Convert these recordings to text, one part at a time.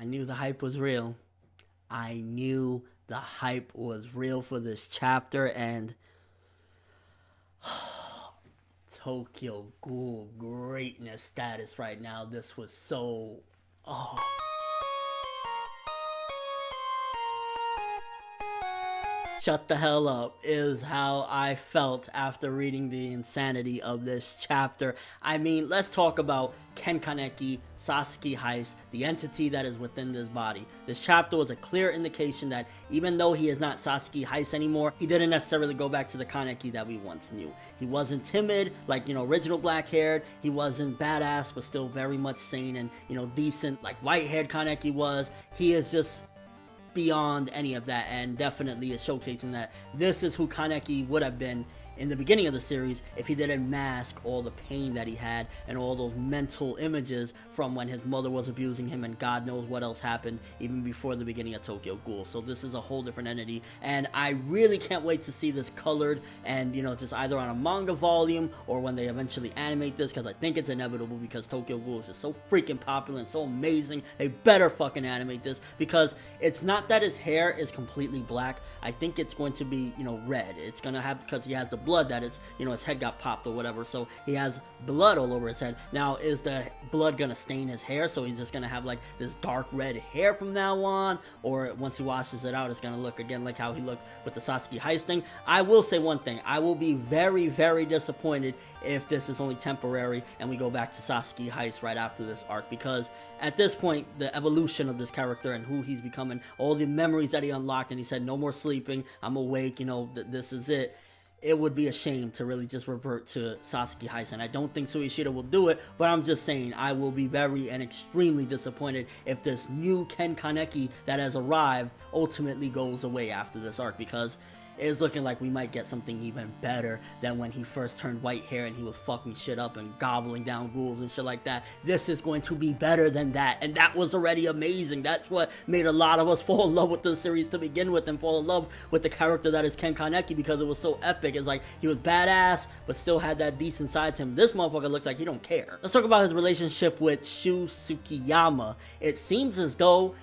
I knew the hype was real. I knew the hype was real for this chapter, and Tokyo Ghoul greatness status right now. This was so... Oh. Shut the hell up is how I felt after reading the insanity of this chapter. I mean, let's talk about Kaneki, Sasuke Heist, the entity that is within this body. This chapter was a clear indication that even though he is not Sasuke Heist anymore, he didn't necessarily go back to the Kaneki that we once knew. He wasn't timid, like, original black-haired. He wasn't badass, but still very much sane and, decent, like white-haired Kaneki was. He is just beyond any of that, and definitely is showcasing that this is who Kaneki would have been in the beginning of the series if he didn't mask all the pain that he had and all those mental images from when his mother was abusing him and God knows what else happened even before the beginning of Tokyo Ghoul. So this is a whole different entity, and I really can't wait to see this colored and just either on a manga volume or when they eventually animate this, because I think it's inevitable, because Tokyo Ghoul is just so freaking popular and so amazing. They better fucking animate this, because it's not that his hair is completely black. I think it's going to be red. It's gonna have, because he has the blood that it's his head got popped or whatever, so he has blood all over his head. Now, is the blood gonna stain his hair, so he's just gonna have like this dark red hair from now on, or once he washes it out it's gonna look again like how he looked with the Sasuke Heist thing? I will say one thing: I will be very, very disappointed if this is only temporary and we go back to Sasuke Heist right after this arc, because at this point, the evolution of this character and who he's becoming, all the memories that he unlocked, and he said, no more sleeping, I'm awake, this is it. It would be a shame to really just revert to Sasuke Heist, and I don't think Suishida will do it, but I'm just saying, I will be very and extremely disappointed if this new Kaneki that has arrived ultimately goes away after this arc, because it's looking like we might get something even better than when he first turned white hair and he was fucking shit up and gobbling down ghouls and shit like that. This is going to be better than that, and that was already amazing. That's what made a lot of us fall in love with the series to begin with, and fall in love with the character that is Kaneki, because it was so epic. It's like he was badass but still had that decent side to him. This motherfucker looks like he don't care. Let's talk about his relationship with Shu Tsukiyama. It seems as though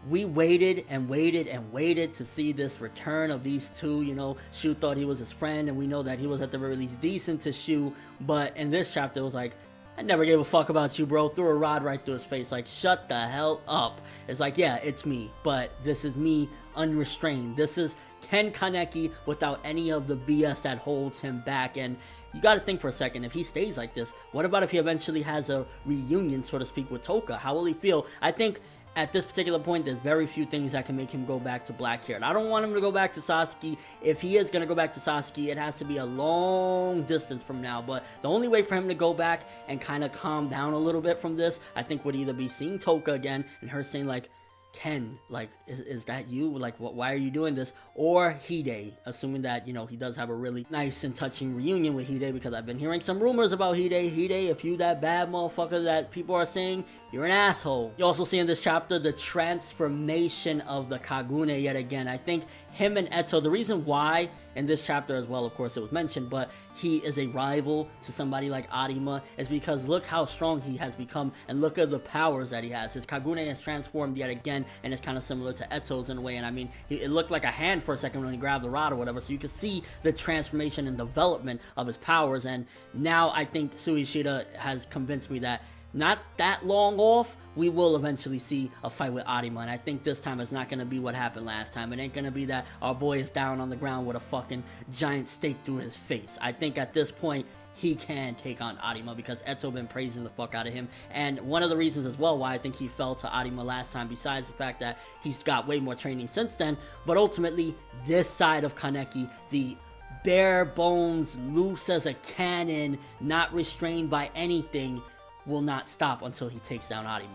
we waited and waited and waited to see this return of these two. Shu thought he was his friend, and we know that he was at the very least decent to Shu, but in this chapter it was like, I never gave a fuck about you, bro. Threw a rod right through his face, like, shut the hell up. It's like, yeah, it's me, but this is me unrestrained. This is Kaneki without any of the BS that holds him back. And you gotta think for a second, if he stays like this, what about if he eventually has a reunion, so to speak, with Toka? How will he feel? I think at this particular point, there's very few things that can make him go back to black hair. And I don't want him to go back to Sasuke. If he is going to go back to Sasuke, it has to be a long distance from now. But the only way for him to go back and kind of calm down a little bit from this, I think, would either be seeing Toka again and her saying, like, Ken, like, is that you? Like, why are you doing this? Or Hide, assuming that, he does have a really nice and touching reunion with Hide, because I've been hearing some rumors about Hide. Hide, if you that bad motherfucker that people are saying, you're an asshole. You also see in this chapter the transformation of the Kagune yet again. I think him and Eto, the reason why in this chapter as well, of course it was mentioned, but he is a rival to somebody like Arima, is because look how strong he has become, and look at the powers that he has. His Kagune has transformed yet again, and it's kind of similar to Eto's in a way. And I mean, it looked like a hand for a second when he grabbed the rod or whatever, so you could see the transformation and development of his powers. And now I think Suishida has convinced me that not that long off, we will eventually see a fight with Arima, and I think this time it's not going to be what happened last time. It ain't going to be that our boy is down on the ground with a fucking giant stake through his face. I think at this point, he can take on Arima, because Eto been praising the fuck out of him. And one of the reasons as well why I think he fell to Arima last time, besides the fact that he's got way more training since then, but ultimately, this side of Kaneki, the bare bones, loose as a cannon, not restrained by anything, will not stop until he takes down Arima.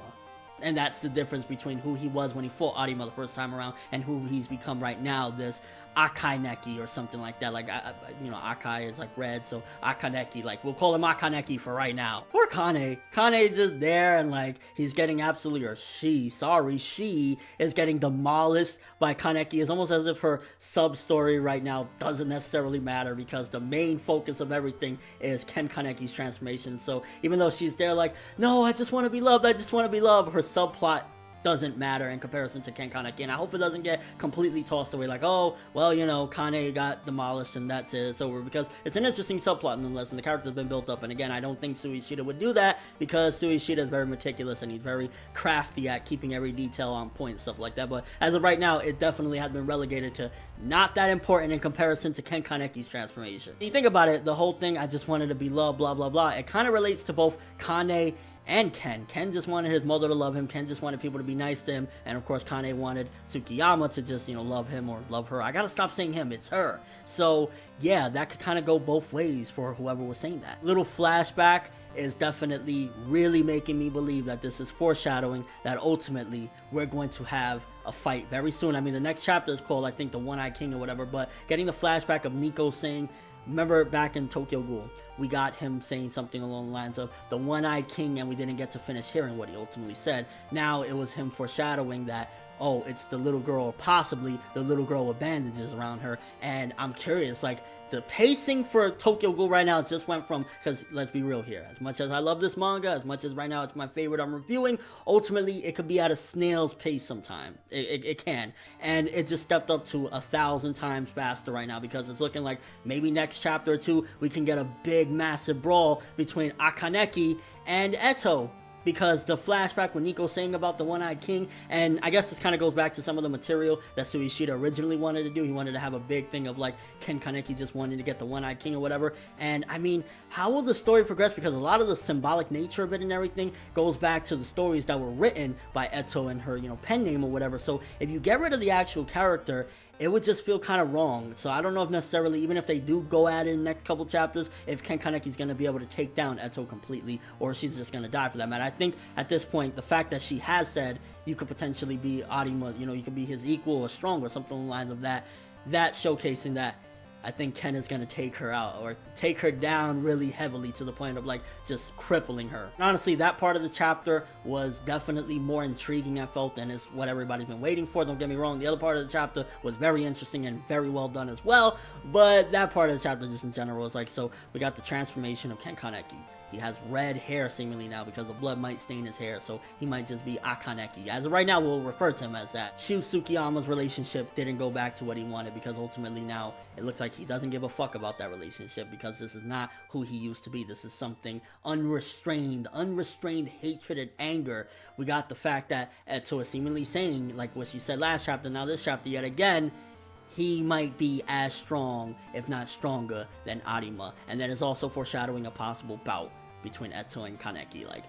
And that's the difference between who he was when he fought Arima the first time around and who he's become right now, this Akaneki or something like that. Like, Akai is like red, so Akaneki, like, we'll call him Akaneki for right now. Poor Kane. Kane's just there, and like, he's getting absolutely, or she is getting demolished by Kaneki. It's almost as if her sub-story right now doesn't necessarily matter, because the main focus of everything is Kaneki's transformation. So even though she's there like, no, I just want to be loved, her subplot doesn't matter in comparison to Ken Kaneki. And I hope it doesn't get completely tossed away like, oh, well, you know, Kane got demolished and that's it, it's over, because it's an interesting subplot nonetheless, and the character's been built up. And again, I don't think Suishida would do that, because Suishida is very meticulous and he's very crafty at keeping every detail on point and stuff like that. But as of right now, it definitely has been relegated to not that important in comparison to Ken Kaneki's transformation. When you think about it, the whole thing, I just wanted to be loved, blah blah blah, it kind of relates to both Kane and Ken. Ken just wanted his mother to love him. Ken just wanted people to be nice to him. And of course, Kane wanted Tsukiyama to just, you know, love him or love her. I gotta stop saying him, it's her. So yeah, that could kind of go both ways for whoever was saying that. Little flashback is definitely really making me believe that this is foreshadowing that ultimately we're going to have a fight very soon. I mean, the next chapter is called, I think, the One-Eyed King or whatever, but getting the flashback of Nico saying, remember back in Tokyo Ghoul, we got him saying something along the lines of the One-Eyed King, and we didn't get to finish hearing what he ultimately said. Now it was him foreshadowing that, oh, it's the little girl, or possibly the little girl with bandages around her. And I'm curious, like, the pacing for Tokyo Ghoul right now just went from, because let's be real here, as much as I love this manga, as much as right now it's my favorite I'm reviewing, ultimately it could be at a snail's pace sometime. It can. And it just stepped up to 1,000 times faster right now, because it's looking like maybe next chapter or two we can get a big massive brawl between Kaneki and Eto. Because the flashback when Nico's saying about the One-Eyed King, and I guess this kind of goes back to some of the material that Suishida originally wanted to do. He wanted to have a big thing of like Ken Kaneki just wanting to get the One-Eyed King or whatever. And I mean, how will the story progress? Because a lot of the symbolic nature of it and everything goes back to the stories that were written by Eto and her, you know, pen name or whatever. So if you get rid of the actual character, it would just feel kind of wrong. So I don't know if necessarily, even if they do go at it in the next couple chapters, if Ken Kaneki's going to be able to take down Eto completely, or she's just going to die for that matter. I think at this point, the fact that she has said you could potentially be Arima, you know, you could be his equal or stronger, something along the lines of that, that's showcasing that I think Ken is going to take her out, or take her down really heavily to the point of like just crippling her. And honestly, that part of the chapter was definitely more intriguing, I felt, and is what everybody's been waiting for. Don't get me wrong, the other part of the chapter was very interesting and very well done as well, but that part of the chapter just in general is like, so we got the transformation of Ken Kaneki. He has red hair seemingly now because the blood might stain his hair, so he might just be Kaneki. As of right now, we'll refer to him as that. Shu Tsukiyama's relationship didn't go back to what he wanted, because ultimately now it looks like he doesn't give a fuck about that relationship, because this is not who he used to be. This is something unrestrained hatred and anger. We got the fact that Eto is seemingly saying, like what she said last chapter, now this chapter yet again, he might be as strong, if not stronger, than Arima. And that is also foreshadowing a possible bout between Eto and Kaneki. Like,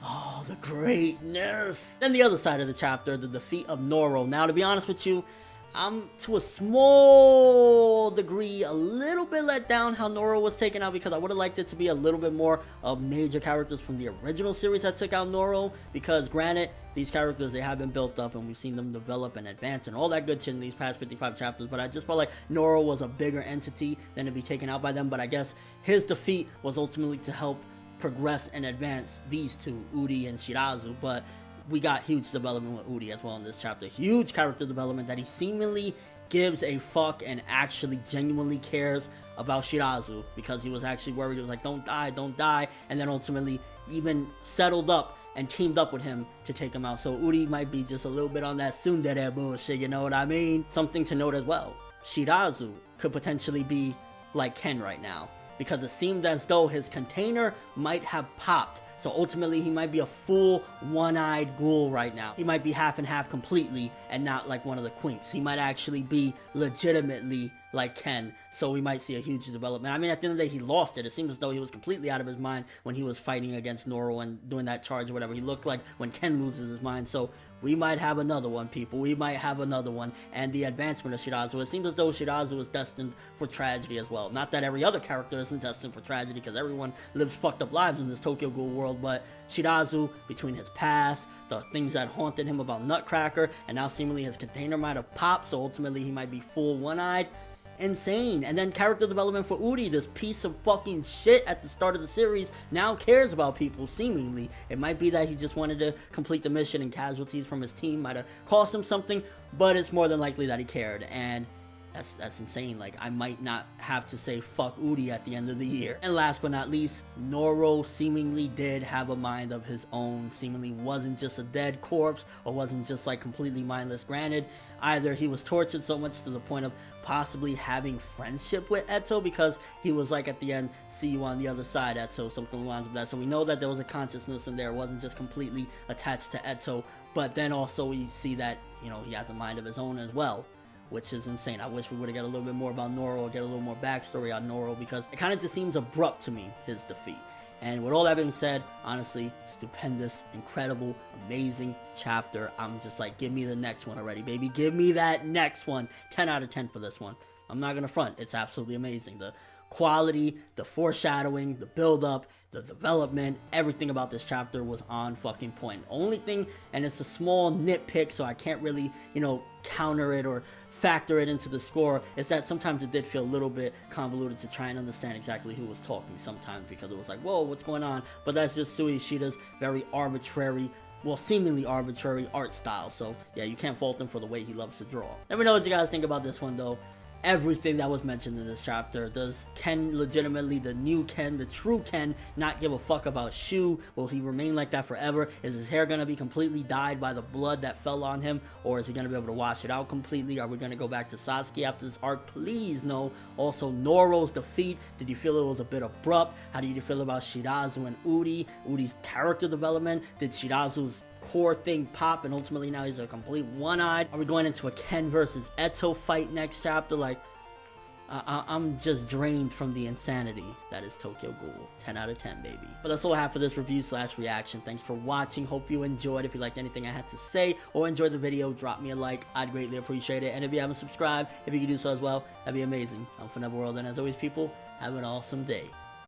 oh, the greatness. Then the other side of the chapter, the defeat of Noro. Now, to be honest with you, I'm to a small degree a little bit let down how Noro was taken out, because I would have liked it to be a little bit more of major characters from the original series that took out Noro, because granted, these characters, they have been built up and we've seen them develop and advance and all that good shit in these past 55 chapters, but I just felt like Noro was a bigger entity than to be taken out by them. But I guess his defeat was ultimately to help progress and advance these two, Uri and Shirazu. But we got huge development with Uri as well in this chapter. Huge character development that he seemingly gives a fuck and actually genuinely cares about Shirazu, because he was actually worried. He was like, don't die, and then ultimately even settled up and teamed up with him to take him out. So Uri might be just a little bit on that tsundere bullshit, you know what I mean? Something to note as well, Shirazu could potentially be like Ken right now, because it seemed as though his container might have popped. So ultimately, he might be a full one-eyed ghoul right now. He might be half and half completely, and not like one of the quinks. He might actually be legitimately like Ken. So we might see a huge development. I mean, at the end of the day, he lost it. It seems as though he was completely out of his mind when he was fighting against Noro and doing that charge or whatever. He looked like when Ken loses his mind. So we might have another one, people. We might have another one. And the advancement of Shirazu. It seems as though Shirazu is destined for tragedy as well. Not that every other character isn't destined for tragedy, because everyone lives fucked up lives in this Tokyo Ghoul world. But Shirazu, between his past, the things that haunted him about Nutcracker, and now seemingly his container might have popped, so ultimately he might be full one-eyed. Insane. And then character development for Uri, this piece of fucking shit at the start of the series, now cares about people, seemingly. It might be that he just wanted to complete the mission, and casualties from his team might have cost him something, but it's more than likely that he cared. And That's insane. Like, I might not have to say fuck Uri at the end of the year. And last but not least, Noro seemingly did have a mind of his own, seemingly wasn't just a dead corpse, or wasn't just like completely mindless. Granted, either he was tortured so much to the point of possibly having friendship with Eto, because he was like at the end, see you on the other side, Eto, something along the lines of that. So we know that there was a consciousness in there, it wasn't just completely attached to Eto, but then also we see that, you know, he has a mind of his own as well, which is insane. I wish we would have got a little bit more about Noro, or get a little more backstory on Noro, because it kind of just seems abrupt to me, his defeat. And with all that being said, honestly, stupendous, incredible, amazing chapter. I'm just like, give me the next one already, baby. Give me that next one. 10 out of 10 for this one. I'm not gonna front. It's absolutely amazing. The quality, the foreshadowing, the build-up, the development, everything about this chapter was on fucking point. Only thing, and it's a small nitpick, so I can't really, you know, counter it or factor it into the score, is that sometimes it did feel a little bit convoluted to try and understand exactly who was talking sometimes, because it was like, whoa, what's going on? But that's just Sui Ishida's very arbitrary, well, seemingly arbitrary art style. So yeah, you can't fault him for the way he loves to draw. Let me know what you guys think about this one though. Everything that was mentioned in this chapter. Does Ken legitimately, the new Ken, the true Ken, not give a fuck about Shu? Will he remain like that forever? Is his hair gonna be completely dyed by the blood that fell on him? Or is he gonna be able to wash it out completely? Are we gonna go back to Sasuke after this arc? Please no. Also, Noro's defeat. Did you feel it was a bit abrupt? How do you feel about Shirazu and Uri? Uri's character development? Did Shirazu's core thing pop, and ultimately now he's a complete one-eyed? Are we going into a Ken versus Eto fight next chapter? Like, I'm just drained from the insanity that is Tokyo Ghoul. 10 out of 10, baby. But that's all I have for this review / reaction. Thanks for watching. Hope you enjoyed. If you liked anything I had to say or enjoyed the video, drop me a like. I'd greatly appreciate it. And if you haven't subscribed, if you could do so as well, that'd be amazing. I'm ForneverWorld, and as always, people, have an awesome day.